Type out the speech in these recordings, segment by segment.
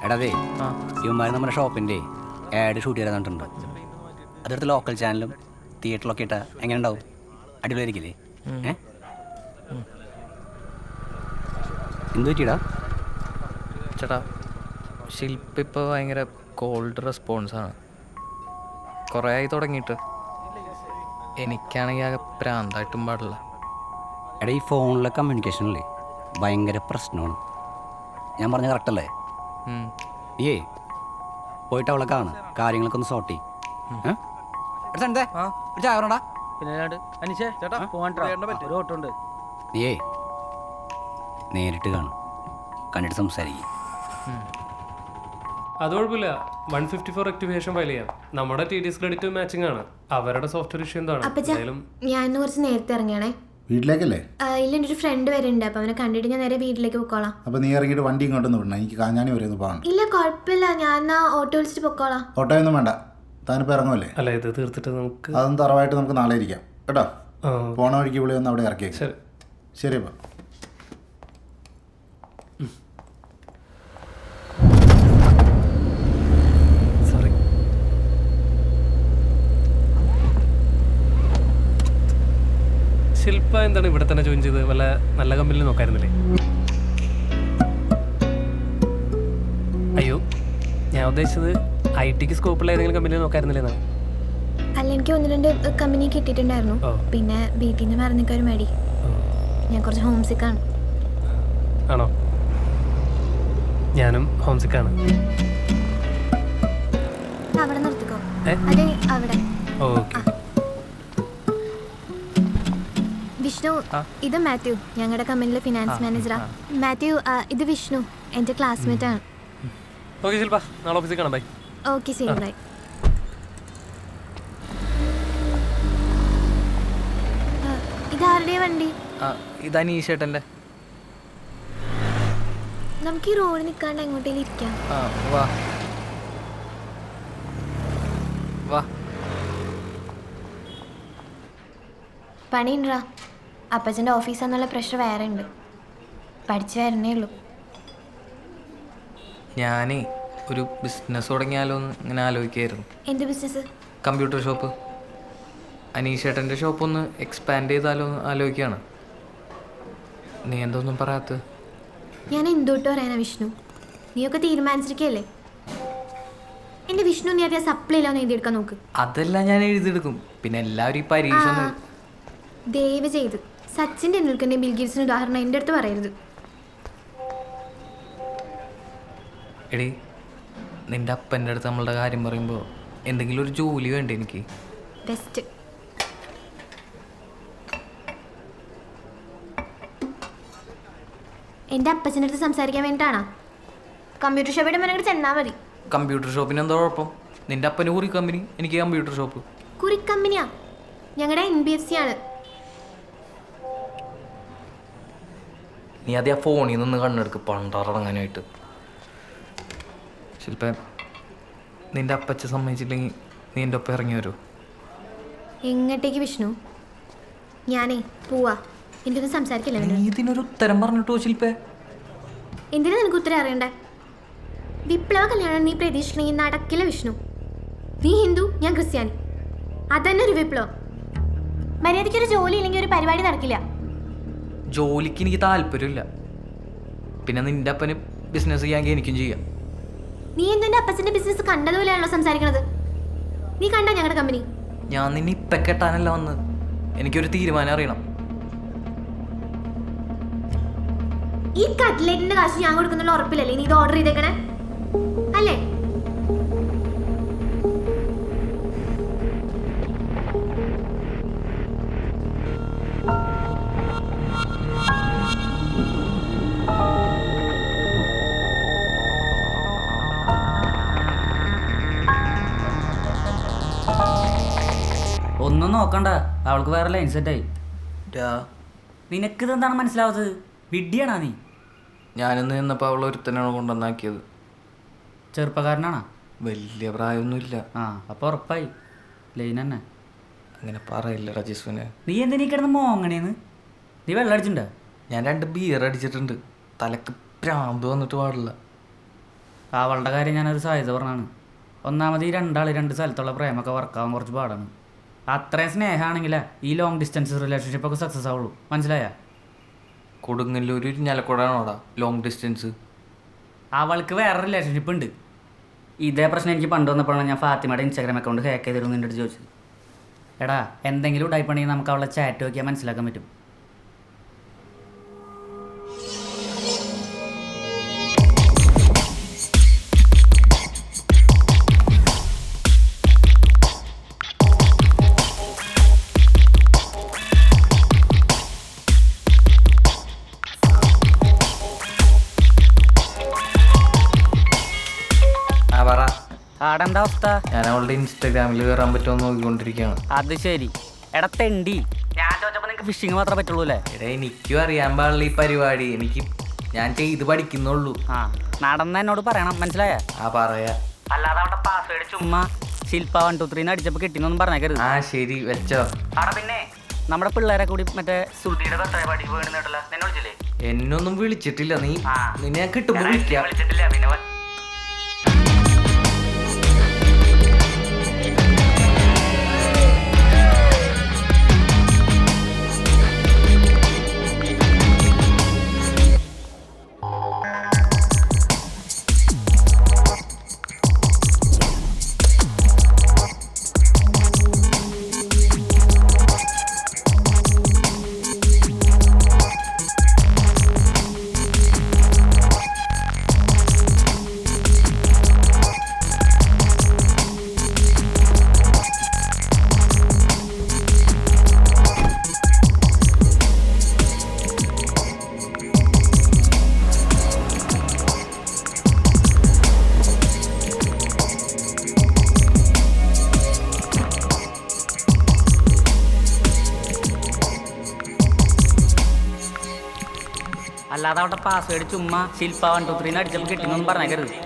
എടാവേ ഇവന്മാർ നമ്മുടെ ഷോപ്പിൻ്റെ ആഡ് ഷൂട്ട് ചെയ്ത് തന്നിട്ടുണ്ട്. അതെടുത്ത് ലോക്കൽ ചാനലും തിയേറ്ററിലൊക്കെ ഇട്ടാൽ എങ്ങനെ ഉണ്ടാവും? അടിപൊളിയായിരിക്കില്ലേ? എന്ത് പറ്റിയിടാ ചേട്ടാ? ശില്പ ഇപ്പോൾ ഭയങ്കര കോൾഡ് റെസ്പോൺസാണ്. കുറേ ആയി തുടങ്ങിയിട്ട്. എനിക്കാണെങ്കിൽ ആകെ പ്രാന്തായിട്ടും പാടില്ല. എടാ, ഈ ഫോണിലെ കമ്മ്യൂണിക്കേഷനില്ലേ ഭയങ്കര പ്രശ്നമാണ്. ഞാൻ പറഞ്ഞ കറക്റ്റല്ലേ? ഏ പോയിട്ട് അവളെ കാണും, കാര്യങ്ങളൊക്കെ ഒന്ന് സോർട്ട് ചെയ്യും. നീയേ നേരിട്ട് കാണും, കണ്ടിട്ട് സംസാരിക്കും. അത് കുഴപ്പമില്ല. 154 ആക്ടിവേഷൻ ഫയൽ ചെയ്യാം. നമ്മുടെ TDS ക്രെഡിറ്റ് മാച്ചിങ് ആണ്. അവരുടെ സോഫ്റ്റ്വെയർ ഇഷ്യൂ എന്താണ്? ഞാൻ കുറച്ച് നേരത്തെ ഇറങ്ങിയാണേ. വീട്ടിലേക്കല്ലേ? ഇല്ല, എൻ്റെ ഒരു ഫ്രണ്ട് വരുന്നുണ്ട്. അപ്പൊ അവനെ കണ്ടിട്ട് ഞാൻ നേരെ വീട്ടിലേക്ക് പൊക്കോളാം. അപ്പൊ നീ ഇറങ്ങിയിട്ട് വണ്ടി ഇങ്ങോട്ടൊന്ന് വിടണം, എനിക്ക് കാഞ്ഞാണി വരെ ഒന്ന് പോകണം. ഇല്ല, കുഴപ്പമില്ല, ഞാൻ ഓട്ടോ വിളിച്ചിട്ട് പൊക്കോളാം. ഓട്ടോയൊന്നും വേണ്ട, താനിപ്പോൾ ഇറങ്ങുമല്ലേ? അല്ല, ഇത് തീർത്തിട്ട് നമുക്ക് അതൊന്നും തറവായിട്ട് നമുക്ക് നാളെ ഇരിക്കാം കേട്ടോ. പോണ വഴിക്ക് ഇവിടെ ഒന്ന് അവിടെ ഇറക്കിയേക്കാം. ശരി അപ്പം. സോറി. ശില്പ എന്താണ് ഇവിടെ തന്നെ ജോയിൻ ചെയ്ത്? വല്ല നല്ല കമ്പനിയിൽ നോക്കായിരുന്നില്ലേ? അയ്യോ, ഞാൻ ഉദ്ദേശിച്ചത് IT സ്കോപ്പുള്ള ഏതെങ്കിലും കമ്പനിയിൽ നോക്കായിരുന്നില്ലേ എന്നാണ്. അല്ല, എനിക്ക് 1-2 കമ്പനി കിട്ടിയിട്ടുണ്ടായിരുന്നു. പിന്നെ വീട്ടിൽ നിന്ന് പറഞ്ഞിട്ട് ഒരു മടി. ഞാൻ കുറച്ച് ഹോം സിക്കാണ്. ആണോ? ഞാനും ഹോം സിക്കാണ്. അവിടെ നിർത്തിക്കോ. അതെ, അവിടെ. ഓക്കെ. വിഷ്ണു, ഇത് മാത്യു, ഞങ്ങളുടെ കമ്പനിയിലെ ഫിനാൻസ് മാനേജറാ. മാത്യു, ഇത് വിഷ്ണു, എൻ്റെ ക്ലാസ്മേറ്റ് ആണ്. ഓക്കെ ശില്പ, നാളെ ഓഫീസിൽ കാണാം. ബൈ. ഓക്കെ, ശരി, ബൈ. ഇതാരുടെ വണ്ടി? ഇത് അനീഷേട്ടൻ്റെ. നമുക്ക് ഈ റോഡ് നിൽക്കാണ്ട് എങ്ങോട്ടേലും ഇരിക്കാം. വാ വാ. പണിയുണ്ടാ? അപ്പച്ചൻ്റെ ഓഫീസാന്നുള്ള പ്രഷർ വേറെ ഉണ്ട്. പഠിച്ചു വരണേ ഉള്ളൂ. ഞാനേ ഒരു ബിസിനസ് തുടങ്ങിയാലോ എന്ന് ഇങ്ങനെ ആലോചിക്കായിരുന്നു. എന്ത് ബിസിനസ്? Computer shop. അനീഷേട്ടൻ്റെ ഷോപ്പ് ഒന്ന് എക്സ്പാൻഡ് ചെയ്താലോ എന്ന് ആലോചിക്കുകയാണ്. നീ എന്തൊന്നും പറയാത്ത? ഞാൻ എന്തോട്ട് പറയാനാ വിഷ്ണു? നീയൊക്കെ തീരുമാനിച്ചിരിക്കല്ലേ? എൻ്റെ വിഷ്ണു, നീ അധികം സപ്ലൈ ഇല്ലാന്ന് എഴുതിയെടുക്കാൻ നോക്ക്. അതെല്ലാം ഞാൻ എഴുതിയെടുക്കും. പിന്നെ എല്ലാവരും ഈ പരീക്ഷ ദയവ് ചെയ്ത് സച്ചിൻ ടെണ്ടുൽക്കറിന്റെ ബിൽ ഗേറ്റ്സിന് ഉദാഹരണം എൻ്റെ അടുത്ത് പറയരുത്. എടി, നിൻ്റെ അപ്പൻ്റെ അടുത്ത് നമ്മളുടെ കാര്യം പറയുമ്പോൾ എന്തെങ്കിലും ഒരു ജോലി വേണ്ടേ എനിക്ക്? ബെസ്റ്റ്. എൻ്റെ അപ്പച്ചൻ്റെ അടുത്ത് സംസാരിക്കാൻ വേണ്ടിയിട്ടാണോ? കമ്പ്യൂട്ടർ ഷോപ്പിയുടെ മുന്നിൽ ചെന്നാൽ മതി. കമ്പ്യൂട്ടർ ഷോപ്പിന് എന്താ കുഴപ്പം? നിൻ്റെ അപ്പന് കുറി കമ്പനി, എനിക്ക് കമ്പ്യൂട്ടർ ഷോപ്പ്. കുറി കമ്പനിയാ? ഞങ്ങളുടെ NBFC ആണ്. നീ അതേ ഫോണിൽ നിന്ന് കണ്ണെടുക്ക് പണ്ടാറടങ്ങാനായിട്ട്. ശില്പ, നിൻ്റെ അപ്പച്ച സമ്മതിച്ചില്ലെങ്കിൽ നീ എൻ്റെ ഒപ്പം ഇറങ്ങി വരുമോ? എങ്ങോട്ടേക്ക് വിഷ്ണു? ഞാനേ പോവാ. എനിക്കൊന്നും സംസാരിക്കില്ല. നീ ഇതിനൊരു ഉത്തരം പറഞ്ഞിട്ടോ ശില്പേ? എന്തിനാ നിനക്ക് ഉത്തരം അറിയണ്ടേ? വിപ്ലവ കല്യാണം നീ പ്രതീക്ഷിക്കണമെങ്കിൽ നടക്കില്ല വിഷ്ണു. നീ ഹിന്ദു, ഞാൻ ക്രിസ്ത്യാനി. അതന്നെ ഒരു വിപ്ലവം. മര്യാദയ്ക്കൊരു ജോലി ഇല്ലെങ്കിൽ ഒരു പരിപാടി നടക്കില്ല. ജോലിക്ക് എനിക്ക് താല്പര്യമില്ല. പിന്നെ നിൻ്റെ അപ്പന് ബിസിനസ് ചെയ്യാമെങ്കിൽ എനിക്കും ചെയ്യാം. നീ എന്തിൻ്റെ അപ്പച്ചൻ്റെ ബിസിനസ് കണ്ടതുപോലെയാണല്ലോ സംസാരിക്കണത്? നീ കണ്ട ഞങ്ങളുടെ കമ്പനി? ഞാൻ നിന്നെ ഇപ്പം കെട്ടാനല്ല വന്ന്. എനിക്കൊരു തീരുമാനം അറിയണം. ഈ കട്ട്ലേറ്റിന്റെ കാശ് ഞാൻ കൊടുക്കുന്നുള്ള ഉറപ്പില്ലല്ലേ നീ ഇത് ഓർഡർ ചെയ്തേക്കണേ? അല്ലേ? ഒന്നും നോക്കണ്ട, അവൾക്ക് വേറെ ലൈൻ സെറ്റായി. നിനക്കിതെന്താണ് മനസ്സിലാവാത്തത്? വിഡ്ഢിയാണാ നീ? ഞാനിന്ന് നിന്നപ്പോൾ അവൾ ഒരുത്തനാണ് കൊണ്ടുവന്നാക്കിയത്. ചെറുപ്പക്കാരനാണോ? വലിയ പ്രായമൊന്നുമില്ല. അപ്പോൾ ഉറപ്പായി ലൈൻ തന്നെ. അങ്ങനെ പറയില്ല രജീശ്വനെ. നീ എന്തിനീ കിടന്ന് മോങ്ങണേന്ന്? നീ വെള്ളം അടിച്ചിട്ടുണ്ടോ? ഞാൻ 2 ബിയർ അടിച്ചിട്ടുണ്ട്. തലക്ക് പ്രാന്ത് വന്നിട്ട് പാടില്ല. അവളുടെ കാര്യം ഞാനൊരു സാധ്യത പറഞ്ഞാണ്. ഒന്നാമത് ഈ രണ്ടാൾ 2 സ്ഥലത്തുള്ള പ്രേമൊക്കെ വർക്കാവാൻ കുറച്ച് പാടാണ്. അത്രയും സ്നേഹമാണെങ്കിലേ ഈ ലോങ് ഡിസ്റ്റൻസ് റിലേഷൻഷിപ്പൊക്കെ സക്സസ് ആവുള്ളൂ. മനസ്സിലായ? കൊടുങ്ങല്ലൂർ ഇരിഞ്ഞാലക്കുടയാണോടാ ലോങ് ഡിസ്റ്റൻസ്? അവൾക്ക് വേറെ റിലേഷൻഷിപ്പ് ഉണ്ട്. ഇതേ പ്രശ്നം എനിക്ക് പണ്ട് വന്നപ്പോഴാണ് ഞാൻ ഫാത്തിമയുടെ ഇൻസ്റ്റാഗ്രാം അക്കൗണ്ട് ഹാക്ക് ചെയ്തിരുന്നു എൻ്റെ അടുത്ത് ചോദിച്ചത്. എടാ എന്തെങ്കിലും ഉടായിപ്പണെങ്കിൽ നമുക്ക് അവളെ ചാറ്റ് നോക്കിയാൽ മനസ്സിലാക്കാൻ പറ്റും. ആടെ എന്താ അവസ്ഥ? ഞാൻ അവളുടെ ഇൻസ്റ്റാഗ്രാമിൽ കയറാൻ പറ്റുമോ നോക്കിക്കൊണ്ടിരിക്കുകയാണ്. അത് ശരി. എടാ തെണ്ടി, ഞാൻ ചോദിച്ചപ്പോൾ നിങ്ങൾക്ക് ഫിഷിങ് മാത്രമേ പറ്റുള്ളൂ അല്ലേ? എടാ എനിക്കും അറിയാൻ പാടില്ല ഈ പരിപാടി. ഞാൻ ചെയ്ത് പഠിക്കുന്നുള്ളൂ. ആ നടന്ന എന്നോട് പറയണം, മനസ്സിലായ? പറയാ. അല്ലാതെ അവിടെ പാസ്വേഡ് ചുമ്മാ ശില്പ 123 അടിച്ചപ്പോൾ കിട്ടിയെന്നൊന്നും പറഞ്ഞേക്കരുത്. ശരി വെച്ചോ. അവിടെ പിന്നെ നമ്മുടെ പിള്ളേരെ കൂടി മറ്റേ സുധിയുടെ ബർത്ത്ഡേ പാർട്ടിക്ക് പോയിടുന്നിട്ടല്ലോ. നിന്നെ വിളിച്ചില്ലേ? എന്നൊന്നും വിളിച്ചിട്ടില്ല. നിന്നെ ഞാൻ കിട്ടുമ്പോൾ വിളിക്കാം. വിളിച്ചിട്ടില്ല പിന്നെ അല്ലാതെ അവിടെ പാസ്വേഡ് ചുമ്മാ ശില്പ 123 അടിച്ചപ്പോൾ കിട്ടിയെന്നൊന്നും പറഞ്ഞേക്കരുത്.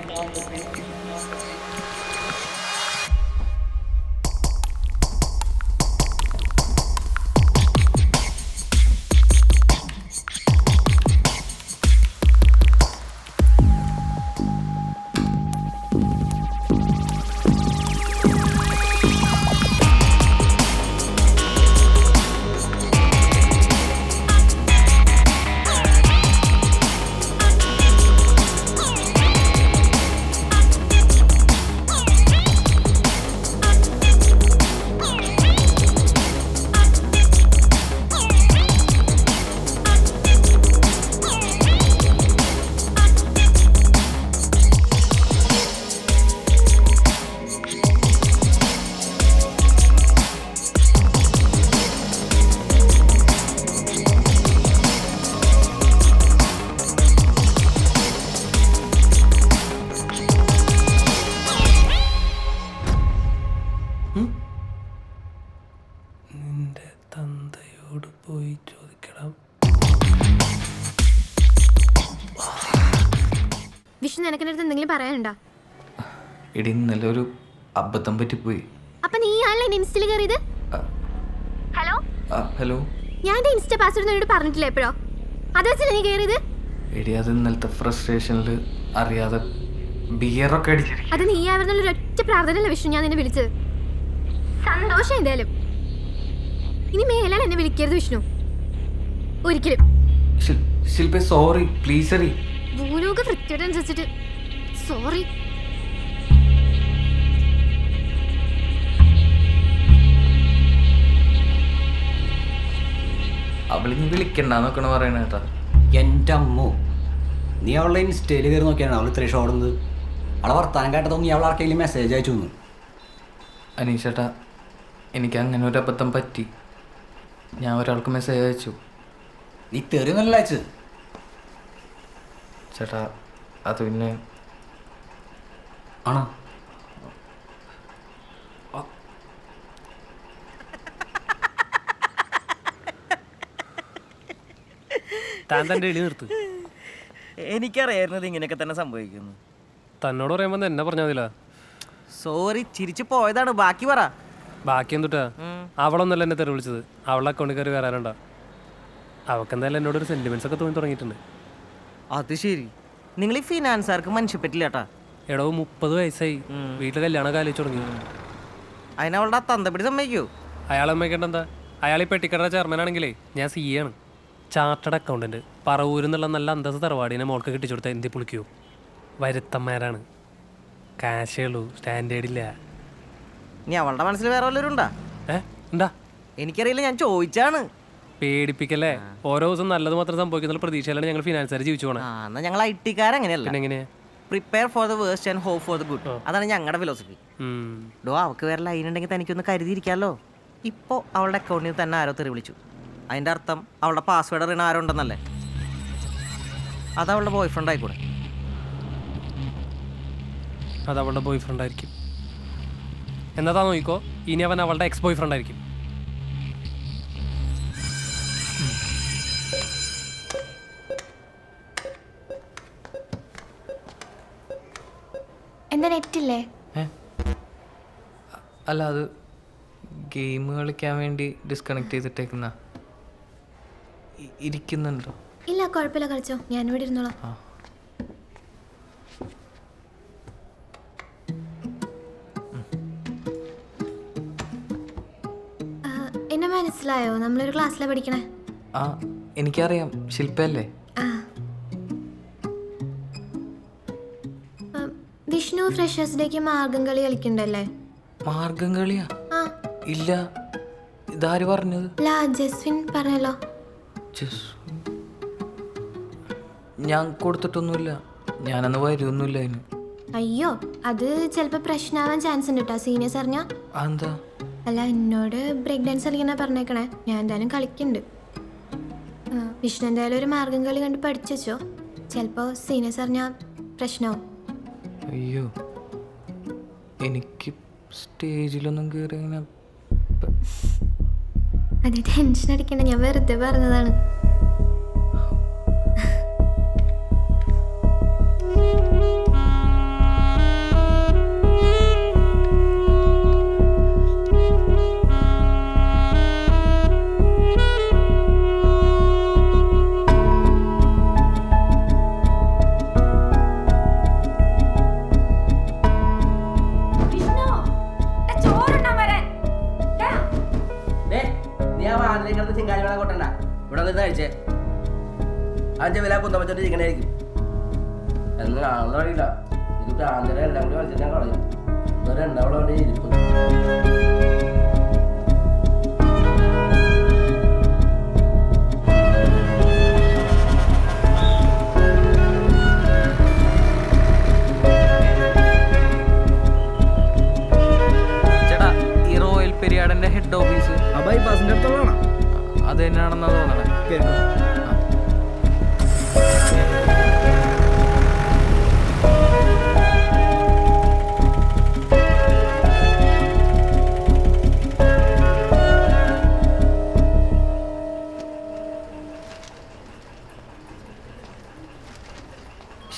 നിന്റെ തന്തയോട് പോയി ചോദിക്കണം. വിഷ്ണു, നിനക്ക് അടുത്ത് എന്തെങ്കിലും പറയാനുണ്ടോ? എടി ഇന്നലെ ഒരു അബദ്ധം പറ്റിപ്പോയി. അപ്പൊ നീ ആണല്ലോ എന്റെ ഇൻസ്റ്റയിൽ കയറിയത്? Hello hello. ഞാൻ എന്റെ ഇൻസ്റ്റ പാസ്വേഡ് നിന്നോട് പറഞ്ഞിട്ടില്ല എപ്പോഴോ? അത് വെച്ചല്ലേ നീ കയറിയത്? എടി അത് ഇന്നലത്തെ ഫ്രസ്ട്രേഷനിൽ അറിയാതെ ബിയറൊക്കെ അടിച്ചിരിക്കും. അത് നീ ആവുന്നുള്ള ഒരൊറ്റ പ്രാർത്ഥനയല്ല വിഷ്ണു ഞാൻ നിന്നെ വിളിച്ചത്. സന്തോഷം എന്തായാലും. ഇനി മേലാൽ എന്നെ വിളിക്കരുത് വിഷ്ണു, ഒരിക്കലും. ശില്പ സോറി പ്ലീസ്. അറി ഭൂലോക വൃത്തിയോടനുസരിച്ചിട്ട് സോറി. അവളിന്ന് വിളിക്കണ്ടെന്നൊക്കെയാണ് പറയണ കേട്ടാ. എൻ്റെ അമ്മോ, നീ അവളുടെ ഇൻസ്റ്റയിൽ കയറി നോക്കിയാണ് അവൾ ഇത്രയും ഷോടുന്നത്. അവളെ വർത്താനം കേട്ടതോ നീ അവൾ ആർക്കെങ്കിലും മെസ്സേജ് അയച്ചു തന്നു? അനീഷേട്ടാ, എനിക്ക് അങ്ങനെ ഒരു അബദ്ധം പറ്റി. ഞാൻ ഒരാൾക്ക് മെസ്സേജ് അയച്ചു. നീ തെറിയൊന്നല്ല അയച്ചത് ചേട്ടാ. അത് പിന്നെ ആണോ? താൻ തൻ്റെ എളി നിർത്ത്. എനിക്കറിയായിരുന്നത് ഇങ്ങനെയൊക്കെ തന്നെ സംഭവിക്കുന്നു. തന്നോട് പറയുമ്പോൾ എന്നെ പറഞ്ഞാൽ മതില്ല. സോറി, ചിരിച്ചു പോയതാണ്. ബാക്കി പറ. ബാക്കി എന്തുട്ടാ? അവളൊന്നല്ല എന്നെ തെറി വിളിച്ചത്. അവളുടെ അക്കൗണ്ടിൽ കയറി വരാനുണ്ടാ. അവൾക്ക് എന്തായാലും എന്നോടൊരു സെൻറ്റിമെൻറ്റ്സ് ഒക്കെ തോന്നി തുടങ്ങിയിട്ടുണ്ട്. അത് ശരി, നിങ്ങൾ ഈ ഫിനാൻസുകാർക്ക് മനുഷ്യപ്പറ്റില്ല കേട്ടാ. എടോ 30 വയസ്സായി, വീട്ടിൽ കല്യാണമൊക്കെ ആലോചിച്ച് തുടങ്ങി. അതിനവളുടെ തന്തപ്പിടി സമ്മതിക്കോ? അയാൾ അമ്മയ്ക്കേണ്ട എന്താ? അയാൾ ഈ പെട്ടിക്കട ചെയർമാനാണെങ്കിലേ ഞാൻ സി ആണ്, ചാർട്ടഡ് അക്കൗണ്ടൻറ്റ്. പറവൂരിൽ നിന്നുള്ള നല്ല അന്തസ് തറവാടിനെ മോൾക്ക് കെട്ടിച്ചു കൊടുത്താൽ എന്തി പുളിക്കൂ? വരുത്തന്മാരാണ്, കാശേ ഉള്ളൂ, സ്റ്റാൻഡേർഡില്ല. ഇനി അവളുടെ മനസ്സിൽ വേറെ വല്ലവരും ഉണ്ടാ? എന്താ എനിക്കറിയില്ല, ഞാൻ ചോദിച്ചാണ്. പേടിപ്പിക്കല്ലേ? ഓരോ ദിവസം നല്ലത് മാത്രം സംഭവിക്കുന്ന പ്രതീക്ഷയിലാണ് ഞങ്ങൾ ഫിനാൻസുകാർ ജീവിച്ചു പോകണം. എന്നാ ഞങ്ങൾ IT-കാരങ്ങനെയല്ല. പിന്നെ എങ്ങനെയാ? Prepare for the worst and hope for the good. അതാണ് ഞങ്ങളുടെ ഫിലോസഫി. ഡോ അവൾക്ക് വേറെ ലൈൻ ഉണ്ടെങ്കിൽ തനിക്കൊന്ന് കരുതിയിരിക്കാമല്ലോ. ഇപ്പോൾ അവളുടെ അക്കൗണ്ടിൽ നിന്ന് തന്നെ ആരോ തെറി വിളിച്ചു. അതിൻ്റെ അർത്ഥം അവളുടെ പാസ്വേഡ് അറിയണ ആരോ ഉണ്ടെന്നല്ലേ? അത് അവളുടെ ബോയ് ഫ്രണ്ട് ആയിക്കൂടെ? അത് അവളുടെ ബോയ് ഫ്രണ്ട് ആയിരിക്കും. എന്നതാ നോക്കിക്കോ, ഇനി അവൻ അവളുടെ എക്സ് ബോയ് ഫ്രണ്ട് ആയിരിക്കും. എന്താ നെറ്റില്ലേ? അല്ല, അത് ഗെയിം കളിക്കാൻ വേണ്ടി ഡിസ്കണക്ട് ചെയ്തിട്ടേക്കുന്ന. ഇരിക്കുന്നുണ്ടോ? ഇല്ല, കുഴപ്പമില്ല, കളിച്ചോ, ഞാനിവിടെ ഇരുന്നോളാം. എന്നെ മനസ്സിലായോ? നമ്മളൊരു ക്ലാസ്സിലാണ് പഠിക്കണേ. ആ, എനിക്കറിയാം, ശില്പല്ലേ? വിഷ്ണു ഫ്രഷേഴ്സ് ഡേക്ക് മാർഗം കളി കളിക്കണ്ടല്ലേ? മാർഗം കളിയാ? ആ, ഇല്ല, ഇതാര് പറഞ്ഞത്? ജസ്വിൻ പറഞ്ഞല്ലോ. ഞാൻ കൊടുത്തിട്ടൊന്നുമില്ല, ഞാനന്ന് വരുമൊന്നുമില്ല അതിന്. അയ്യോ, അത് ചിലപ്പോൾ പ്രശ്നമാവാൻ ചാൻസ് ഉണ്ട് കേട്ടോ, സീനിയേഴ്സ് അറിഞ്ഞാ. എന്താ? അല്ല, എന്നോട് ബ്രേക്ക് ഡാൻസ് കളിക്കണ പറഞ്ഞേക്കണേ. ഞാൻ എന്തായാലും കളിക്കുന്നുണ്ട്. വിഷ്ണു എന്തായാലും ഒരു മാർഗം കളി കണ്ട് പഠിച്ചോ, ചിലപ്പോൾ സീനിയേഴ്സ് അറിഞ്ഞാൽ പ്രശ്നമാവും. അയ്യോ, എനിക്ക് സ്റ്റേജിലൊന്നും കയറി ഇങ്ങനെ. അത് ടെൻഷൻ അടിക്കണ്ട, ഞാൻ വെറുതെ പറഞ്ഞതാണ്. കഴിച്ചേ അഞ്ച് വില കുന്തപ്പച്ചോട്ട് ചിക്കനായിരിക്കും എന്നാണെന്ന് അറിയില്ല. ഇത് പ്രാന്തര എല്ലാം കൂടി കളിച്ചിട്ട് ഞാൻ കളയും. ഇതൊരു എണ്ണവളം അവിടെ ഇരിക്കും. ചേട്ടാ, ഈ റോയൽ പെരിയാടിന്റെ ഹെഡ് ഓഫീസ് ബൈപ്പാസിന്റെ അടുത്തുള്ളതാണോ? അത് തന്നെയാണെന്നാ തോന്നണേ.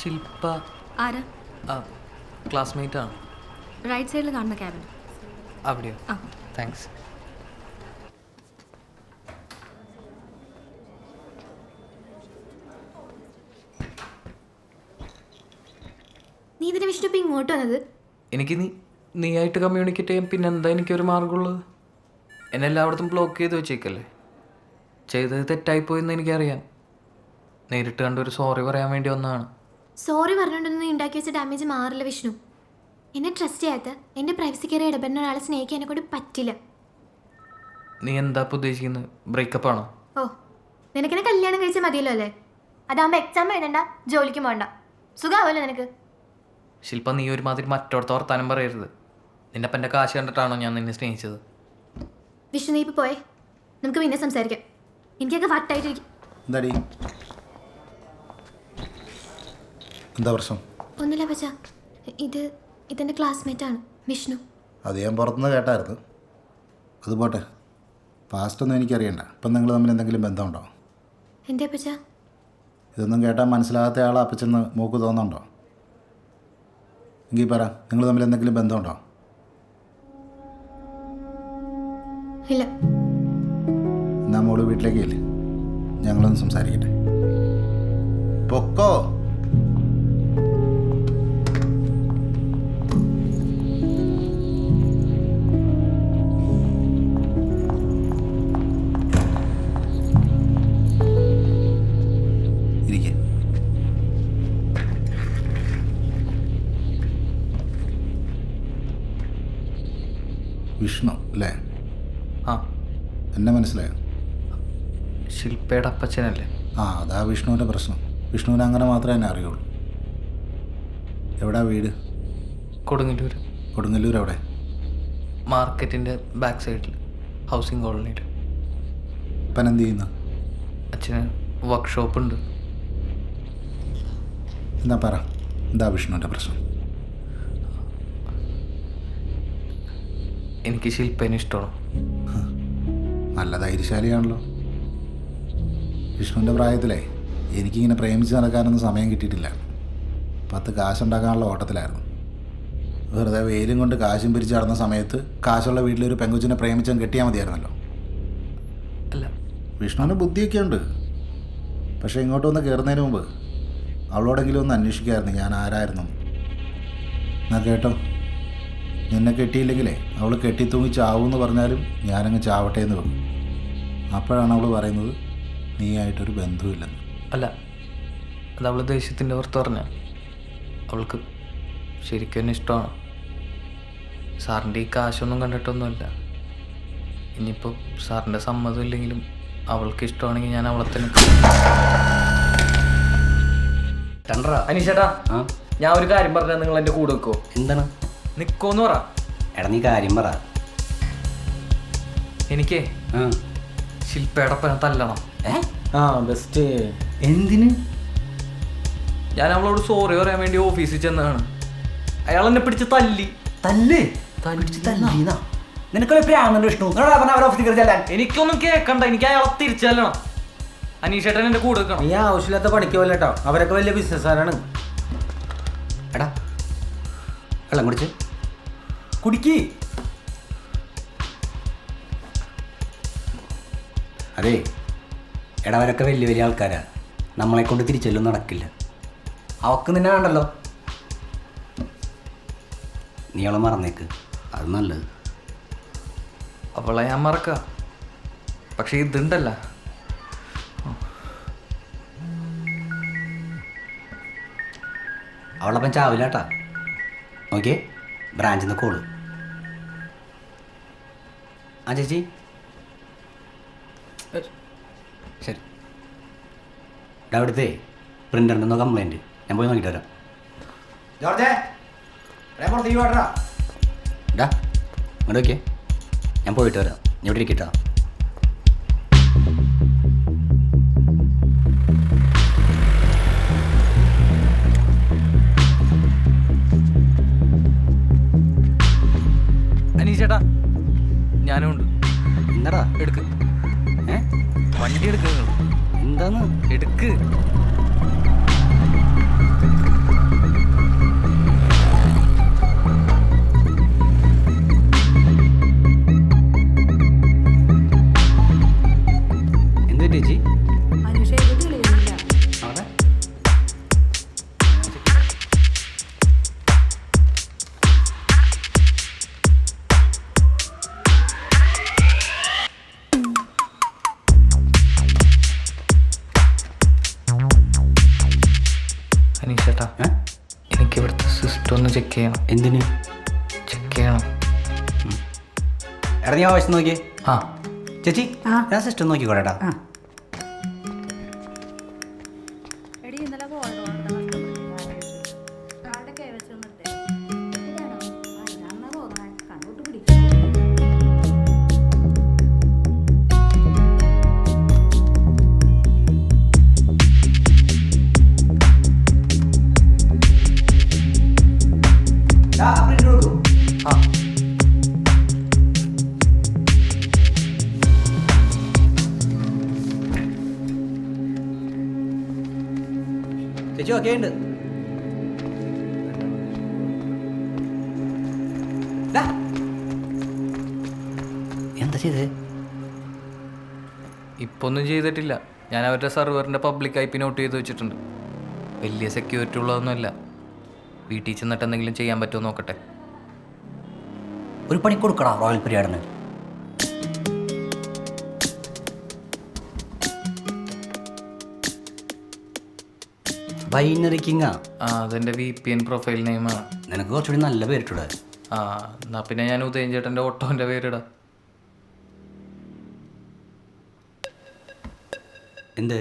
ശില്പ ആരാ? ക്ലാസ്മേറ്റ് ആണ്. റൈറ്റ് സൈഡിൽ കാണുന്ന ക്യാബിൻ. അവിടെയോ? താങ്ക്സ്. നീ ഇതിന് വിഷ്ണു ഇപ്പം ഇങ്ങോട്ട് വന്നത്? എനിക്ക് നീയായിട്ട് കമ്മ്യൂണിക്കേറ്റ് ചെയ്യാൻ പിന്നെന്താ എനിക്കൊരു മാർഗമുള്ളത്? എന്നെ എല്ലായിടത്തും ബ്ലോക്ക് ചെയ്ത് വെച്ചേക്കല്ലേ. ചെയ്തത് തെറ്റായിപ്പോയെന്ന് എനിക്കറിയാം. നേരിട്ട് കണ്ടൊരു സോറി പറയാൻ വേണ്ടി വന്നതാണ്. സോറി പറഞ്ഞുകൊണ്ടൊന്നും നീ ഉണ്ടാക്കി വെച്ച ഡാമേജ് മാറില്ല വിഷ്ണു. എന്നെ ട്രസ്റ്റ് ചെയ്യാത്ത, എൻ്റെ പ്രൈവസി കയറി ഇടപെടുന്ന ഒരാളെ സ്നേഹിക്കാൻ എന്നെ കൊണ്ട് പറ്റില്ല. നീ എന്താ ഉദ്ദേശിക്കുന്നത്? ബ്രേക്കപ്പ് ആണോ? ഓ, നിനക്കെന്നെ കല്യാണം കഴിച്ചാൽ മതിയല്ലോ അല്ലേ? അതാകുമ്പോൾ എക്സാം എഴുതണ്ട, ജോലിക്കും പോകണ്ട, സുഖമാവല്ലോ നിനക്ക്. ശില്പ, നീ ഒരുമാതിരി മറ്റോടത്ത് വർത്താനം പറയരുത്. നിന്നെ അപ്പം എൻ്റെ കാശ് കണ്ടിട്ടാണോ ഞാൻ നിന്നെ സ്നേഹിച്ചത്? വിഷ്ണു, നീ ഇപ്പോൾ പോയേ, നമുക്ക് പിന്നെ സംസാരിക്കാം. എനിക്കൊക്കെ വട്ടായിട്ടിരിക്കും. എന്താടി, എന്താ പ്രശ്നം? ഒന്നുമില്ല പച്ചാ, ഇതെൻ്റെ ക്ലാസ്മേറ്റാണ് വിഷ്ണു. അത് ഞാൻ പുറത്തുനിന്ന് കേട്ടായിരുന്നു. അത് പോട്ടെ, പാസ്റ്റൊന്നും എനിക്കറിയണ്ട. ഇപ്പം നിങ്ങൾ തമ്മിൽ എന്തെങ്കിലും ബന്ധമുണ്ടോ? എന്തേ പച്ചാ? ഇതൊന്നും കേട്ടാൽ മനസ്സിലാകാത്ത ആളെ അപ്പച്ചെന്ന് മൂക്ക് തോന്നുന്നുണ്ടോ? എങ്കിൽ പറ, നിങ്ങൾ തമ്മിൽ എന്തെങ്കിലും ബന്ധമുണ്ടോ? ഇല്ല. എന്നാ മോള് വീട്ടിലേക്ക് ഇല്ലേ, ഞങ്ങളൊന്ന് സംസാരിക്കട്ടെ. പൊക്കോ. ഇരിക്കെ. വിഷ്ണു അല്ലേ? ആ, എന്നെ മനസ്സിലായോ? ശില്പയുടെ അപ്പച്ചനല്ലേ? ആ, അതാ വിഷ്ണുവിൻ്റെ പ്രശ്നം. വിഷ്ണുവിന് അങ്ങനെ മാത്രമേ എന്നെ അറിയുള്ളൂ. എവിടാ വീട്? കൊടുങ്ങല്ലൂർ. കൊടുങ്ങല്ലൂർ എവിടെ? മാർക്കറ്റിൻ്റെ ബാക്ക് സൈഡിൽ, ഹൗസിംഗ് കോളനിയിൽ. ഇപ്പം എന്ത് ചെയ്യുന്നു? അച്ഛന് വർക്ക്ഷോപ്പ് ഉണ്ട്. എന്താ പറ, എന്താ വിഷ്ണുവിൻ്റെ പ്രശ്നം? എനിക്ക് ശില്പേനെ ഇഷ്ടമാണ്. നല്ല ധൈര്യശാലിയാണല്ലോ. വിഷ്ണുവിൻ്റെ പ്രായത്തിലേ എനിക്കിങ്ങനെ പ്രേമിച്ച് നടക്കാനൊന്നും സമയം കിട്ടിയിട്ടില്ല. 10 കാശുണ്ടാക്കാനുള്ള ഓട്ടത്തിലായിരുന്നു. വെറുതെ വെയിലും കൊണ്ട് കാശും പിരിച്ച് നടന്ന സമയത്ത് കാശുള്ള വീട്ടിലൊരു പെങ്കുച്ചിനെ പ്രേമിച്ചാൽ കെട്ടിയാൽ മതിയായിരുന്നല്ലോ. അല്ല, വിഷ്ണുവിന് ബുദ്ധിയൊക്കെ ഉണ്ട്. പക്ഷേ ഇങ്ങോട്ട് വന്ന് കയറുന്നതിന് മുമ്പ് അവളോടെങ്കിലും ഒന്ന് അന്വേഷിക്കാമായിരുന്നു ഞാൻ ആരായിരുന്നു. എന്നാ കേട്ടോ, നിന്നെ കെട്ടിയില്ലെങ്കിലേ അവൾ കെട്ടിത്തൂങ്ങി ചാവൂന്ന് പറഞ്ഞാലും ഞാനങ്ങ് ചാവട്ടെ എന്ന് വെക്കും. അപ്പോഴാണ് അവൾ പറയുന്നത് നീയായിട്ടൊരു ബന്ധുവില്ലെന്ന്. അല്ല, അത് അവൾ ദേഷ്യത്തിൻ്റെ പുറത്ത് പറഞ്ഞ. അവൾക്ക് ശരിക്കും എന്നെ ഇഷ്ടമാണ്. സാറിൻ്റെ ഈ കാശൊന്നും കണ്ടിട്ടൊന്നുമില്ല. ഇനിയിപ്പോൾ സാറിൻ്റെ സമ്മതം ഇല്ലെങ്കിലും അവൾക്ക് ഇഷ്ടമാണെങ്കിൽ ഞാൻ അവളെ തന്നെ. അനീഷേട്ടാ, ഞാൻ ഒരു കാര്യം പറഞ്ഞാൽ നിങ്ങൾ എൻ്റെ കൂടെ വെക്കുമോ? എന്താണ്? നിൽക്കുമെന്ന് പറ. എടാ നീ കാര്യം പറ. എനിക്കേ ശില്പയുടെ തല്ലണം. ആ ബെസ്റ്റ്. എന്തിന്? ഞാൻ അവളോട് സോറി പറയാൻ വേണ്ടി ഓഫീസിൽ ചെന്നതാണ്. അയാൾ എന്നെ പിടിച്ച് തല്ലി. എനിക്കൊന്നും കേക്കണ്ട, എനിക്ക് അയാളെ തിരിച്ചല്ലണം. അനീഷേട്ടൻ എൻ്റെ കൂടെ വെക്കണം. നീ ആവശ്യമില്ലാത്ത പണിക്ക് പോലെ കേട്ടോ, അവരൊക്കെ വലിയ ബിസിനസ്സുകാരാണ്. എടാ വെള്ളം കുടിച്ച് കുടിക്ക്. അതെ, എടാ അവരൊക്കെ വലിയ വലിയ ആൾക്കാരാ. നമ്മളെ കൊണ്ട് തിരിച്ചെല്ലും നടക്കില്ല. അവക്ക് നിന്നെ വേണ്ടല്ലോ. നീ അവളെ മറന്നേക്ക്, അത് നല്ലത്. അവളെ ഞാൻ മറക്ക, പക്ഷെ ഇതുണ്ടല്ല. അവളപ്പം ചാവില്ലാട്ടാ. ഓക്കെ, ബ്രാഞ്ചിൽ നിന്ന് കോള്. ആ ചേച്ചി ശരി. എടാ അവിടുത്തെ പ്രിൻ്ററിൻ്റെ എന്തോ കംപ്ലൈൻറ്റ്, ഞാൻ പോയി നോക്കിയിട്ട് വരാം. ജോർജേ, പുറത്തേക്ക് വാടാ. എടാ ഇങ്ങോട്ട് വയ്ക്കേ, ഞാൻ പോയിട്ട് വരാം. ഞാൻ ഇവിടെ ഇരിക്കട്ടാ. അനീഷേട്ടാ, ഞാനും ഉണ്ട്. എന്താടാ? എടുക്ക്. വണ്ടി എടുക്ക്. എന്താന്ന്? എടുക്ക്. എന്ത് ചേച്ചി? അവിടെ അനീഷേട്ടാ, എനിക്ക് ഇവിടുത്തെ സിസ്റ്റം ഒന്ന് ചെക്ക് ചെയ്യണം. എന്തിന്? ചെക്ക് ചെയ്യണം. എടാ നീ ആവശ്യം നോക്കിയേ. ആ ചേച്ചി ഞാൻ സിസ്റ്റം നോക്കിക്കോളേട്ടാ. ചേച്ചി ഓക്കെ ഉണ്ട്. എന്താ ചെയ്തേ? ഇപ്പൊ ഒന്നും ചെയ്തിട്ടില്ല. ഞാൻ അവരുടെ സെർവറിൻ്റെ പബ്ലിക് IP നോട്ട് ചെയ്ത് വെച്ചിട്ടുണ്ട്. വലിയ സെക്യൂരിറ്റി ഉള്ളതൊന്നുമല്ല. വീട്ടിൽ ചെന്നിട്ട് എന്തെങ്കിലും ചെയ്യാൻ പറ്റുമോ നോക്കട്ടെ. ഒരു പണി കൊടുക്കടാ റോയൽ പീരിയഡിന്. ബൈനറി കിങ്ങാ. അതെൻ്റെ VPN പ്രൊഫൈൽ നെയിമാണ്. നിനക്ക് കുറച്ചുകൂടി നല്ല പേരിട്ടൂടെ? എന്നാൽ പിന്നെ ഞാൻ ഉദയൻ ചേട്ടൻ്റെ ഓട്ടോൻ്റെ പേരിടാം. എന്ത്?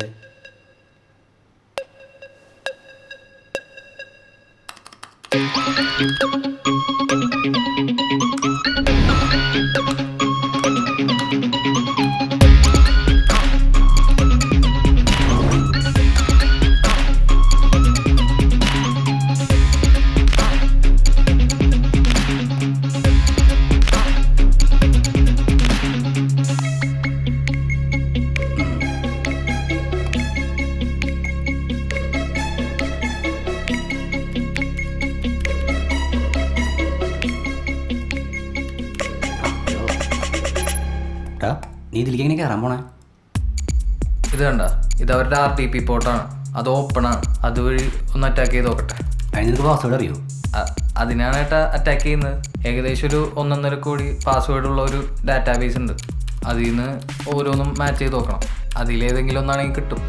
നീ ഇതിലേക്ക് എങ്ങനെ കയറാൻ പോണേ? ഇത് കണ്ട, ഇത് അവരുടെ RTP പോർട്ടാണ്. അത് ഓപ്പണാണ്. അതുവഴി ഒന്ന് അറ്റാക്ക് ചെയ്ത് നോക്കട്ടെ. അതിന് നിനക്ക് പാസ്വേഡ് അറിയോ? അതിനാണ് ഏട്ടാ അറ്റാക്ക് ചെയ്യുന്നത്. ഏകദേശം ഒരു 1.5 കോടി പാസ്വേഡ് ഉള്ള ഒരു ഡാറ്റാബേസ് ഉണ്ട്. അതിൽ നിന്ന് ഓരോന്നും മാച്ച് ചെയ്ത് നോക്കണം. അതിലേതെങ്കിലും ഒന്നാണെങ്കിൽ കിട്ടും.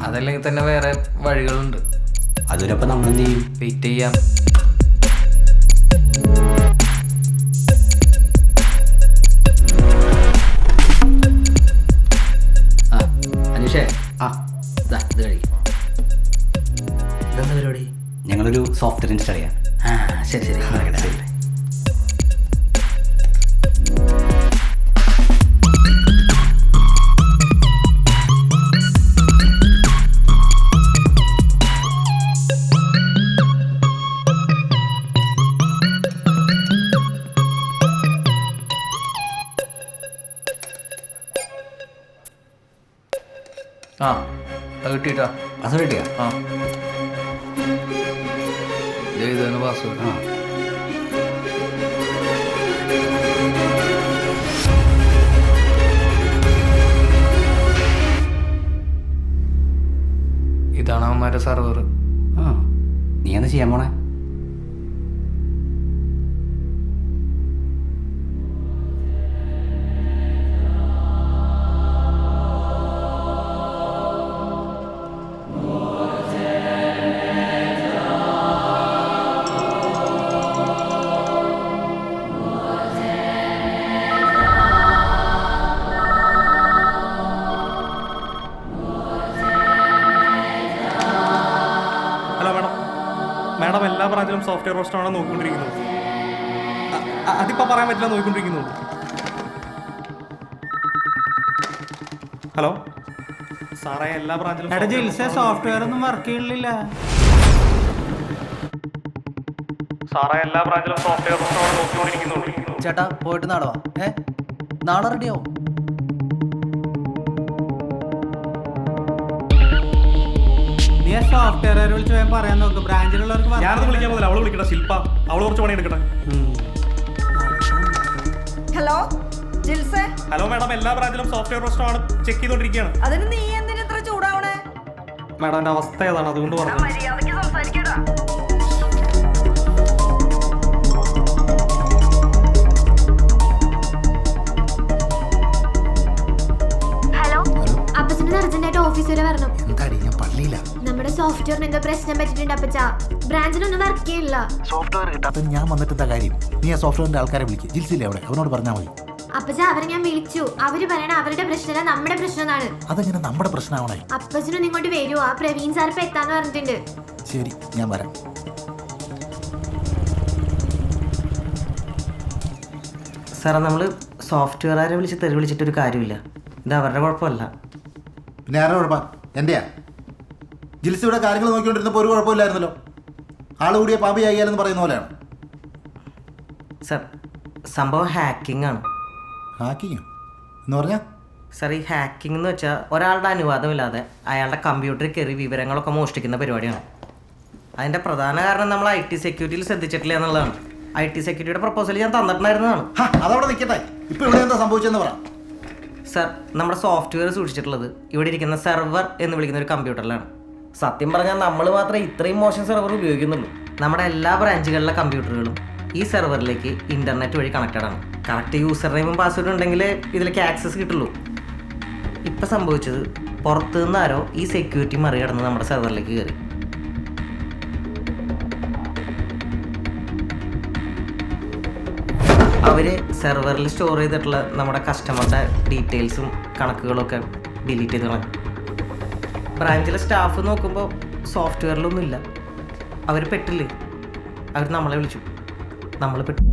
അതല്ലെങ്കിൽ തന്നെ വേറെ വഴികളുണ്ട്. അതുവരപ്പം നമ്മൾ എന്ത് ചെയ്യും? വെയിറ്റ് ചെയ്യാം. അനീഷേ, ഇത് കഴിക്കും. ഇതെന്താ പരിപാടി? ഞങ്ങളൊരു സോഫ്റ്റ്വെയർ ഇൻസ്റ്റാൾ ചെയ്യാം. ശരി ശരി. അത് കിട്ടിയിട്ടാ? പാസ്വേഡ് കിട്ടിയാ? ഇതാണ് പാസ്വേഡ്. ഇതാണ് അവന്മാരുടെ സെർവർ. നീ എന്താ ചെയ്യാൻ പോണേ? മാഡം എല്ലാ ബ്രാഞ്ചിലും സോഫ്റ്റ്വെയർ റോസ്റ്ററാണ് നോക്കിക്കൊണ്ടിരിക്കുന്നത്. അതിപ്പോൾ പറയാൻ പറ്റില്ല, നോക്കിക്കൊണ്ടിരിക്കുന്നു. ഹലോ സാറേ, എല്ലാ ബ്രാഞ്ചിലും സോഫ്റ്റ്വെയർ ഒന്നും വർക്ക് ചെയ്യണില്ല സാറേ. എല്ലാ ബ്രാഞ്ചിലും സോഫ്റ്റ്വെയർ റോസ്റ്ററാണ് നോക്കിക്കൊണ്ടിരിക്കുന്നു. ചേട്ടാ പോയിട്ട് നാളെ വാ. നാളെ റെഡിയാവും. സോഫ്റ്റ്വെയർ വിളിച്ച് വേഗം പറയാൻ നോക്ക്. ബ്രാഞ്ചിലുള്ളവർക്ക് ഞാനത് വിളിക്കാൻ പോകുന്നില്ല, അവള് വിളിക്കട്ടെ. ശില്പ, അവള് കുറച്ച് പണി എടുക്കട്ടെ. ഹലോ ജിൽസേ. ഹലോ മാഡം, എല്ലാ ബ്രാഞ്ചിലും സോഫ്റ്റ്വെയർ റോസ്റ്ററാണ് ചെക്ക് ചെയ്തോണ്ടിരിക്കുകയാണ്. അതിന് നീ എന്തിനാ ഇത്ര ചൂടാവണേ? മാഡം എൻ്റെ അവസ്ഥ ഏതാണ്, അതുകൊണ്ട് പറഞ്ഞു. മര്യാദയ്ക്ക് സംസാരിക്കടാ. ഹലോ, അപ്പച്ചന് അർജന്റായിട്ട് ഓഫീസ് വരെ വരണം. ഞാൻ പള്ളിയില്ല. നമ്മുടെ സോഫ്റ്റ്വെയറിന് എന്തോ പ്രശ്നം പറ്റിയിട്ടുണ്ട് അപ്പച്ച. ബ്രാഞ്ചിലൊന്നും വർക്ക് ചെയ്യില്ല. സോഫ്റ്റ്വെയർ കിട്ടാത്ത ഞാൻ വന്നിട്ട് എന്താ കാര്യം? നീ ആ സോഫ്റ്റ്വെയറിന്റെ ആൾക്കാരെ വിളിക്കുക. ജിൽസില്ലേ അവിടെ, അവനോട് പറഞ്ഞാൽ മതി. അപ്പച്ച അവരെ ഞാൻ വിളിച്ചു. അവര് പറയണ അവരുടെ പ്രശ്നമല്ല നമ്മുടെ പ്രശ്നമാണ്. അതെങ്ങനെ നമ്മുടെ പ്രശ്നമാവണേ? അപ്പച്ചനും ഇങ്ങോട്ട് വരുമോ? ആ പ്രവീൺ സാർ ഇപ്പൊ എത്താന്ന് പറഞ്ഞിട്ടുണ്ട്. ശരി, ഞാൻ വരാം. സാറേ, നമ്മൾ സോഫ്റ്റ്വെയറുകാരെ വിളിച്ച് തെറി വിളിച്ചിട്ടൊരു കാര്യമില്ല. ഇത് അവരുടെ കുഴപ്പമല്ല. പിന്നെ ആരുടെ കുഴപ്പം? എൻ്റെയാ? ജിൽസി ഇവിടെ കാര്യങ്ങൾ നോക്കിക്കൊണ്ടിരുന്നപ്പോൾ ഒരു കുഴപ്പമില്ലായിരുന്നല്ലോ. ആൾ കൂടിയ പാമ്പി ആയിയാലെന്ന് പറയുന്ന പോലെയാണ്. സാർ, സംഭവം ഹാക്കിംഗ് ആണ്. ഹാക്കിങ്ങോ എന്ന് പറഞ്ഞാൽ? സാർ, ഈ ഹാക്കിംഗ് എന്ന് വെച്ചാൽ ഒരാളുടെ അനുവാദമില്ലാതെ അയാളുടെ കമ്പ്യൂട്ടറിൽ കയറി വിവരങ്ങളൊക്കെ മോഷ്ടിക്കുന്ന പരിപാടിയാണ്. അതിൻ്റെ പ്രധാന കാരണം നമ്മൾ IT സെക്യൂരിറ്റിയിൽ ശ്രദ്ധിച്ചിട്ടില്ല എന്നുള്ളതാണ്. IT സെക്യൂരിറ്റിയുടെ പ്രപ്പോസൽ ഞാൻ തന്നിട്ടുണ്ടായിരുന്നതാണ്. അതവിടെ നിൽക്കട്ടെ. ഇപ്പം ഇവിടെ എന്താ സംഭവിച്ചതെന്ന് പറ. സർ, നമ്മുടെ സോഫ്റ്റ്വെയർ സൂക്ഷിച്ചിട്ടുള്ളത് ഇവിടെ ഇരിക്കുന്ന സെർവർ എന്ന് വിളിക്കുന്ന ഒരു കമ്പ്യൂട്ടറിലാണ്. സത്യം പറഞ്ഞാൽ നമ്മൾ മാത്രമേ ഇത്രയും മോശം സെർവർ ഉപയോഗിക്കുന്നുള്ളൂ. നമ്മുടെ എല്ലാ ബ്രാഞ്ചുകളിലെ കമ്പ്യൂട്ടറുകളും ഈ സെർവറിലേക്ക് ഇൻ്റർനെറ്റ് വഴി കണക്റ്റഡ് ആണ്. കറക്റ്റ് യൂസർ നെയിമും പാസ്വേഡും ഉണ്ടെങ്കിൽ ഇതിലേക്ക് ആക്സസ് കിട്ടുള്ളൂ. ഇപ്പം സംഭവിച്ചത് പുറത്തു നിന്ന് ആരോ ഈ സെക്യൂരിറ്റി മറികടന്ന് നമ്മുടെ സെർവറിലേക്ക് കയറി. അവർ സെർവറിൽ സ്റ്റോർ ചെയ്തിട്ടുള്ള നമ്മുടെ കസ്റ്റമറുടെ ഡീറ്റെയിൽസും കണക്കുകളൊക്കെ ഡിലീറ്റ് ചെയ്ത് കളഞ്ഞു. ബ്രാഞ്ചിലെ സ്റ്റാഫ് നോക്കുമ്പോൾ സോഫ്റ്റ്വെയറിലൊന്നുമില്ല. അവർ പെട്ടില്ലേ, അവർ നമ്മളെ വിളിച്ചു, നമ്മൾ പെട്ടു.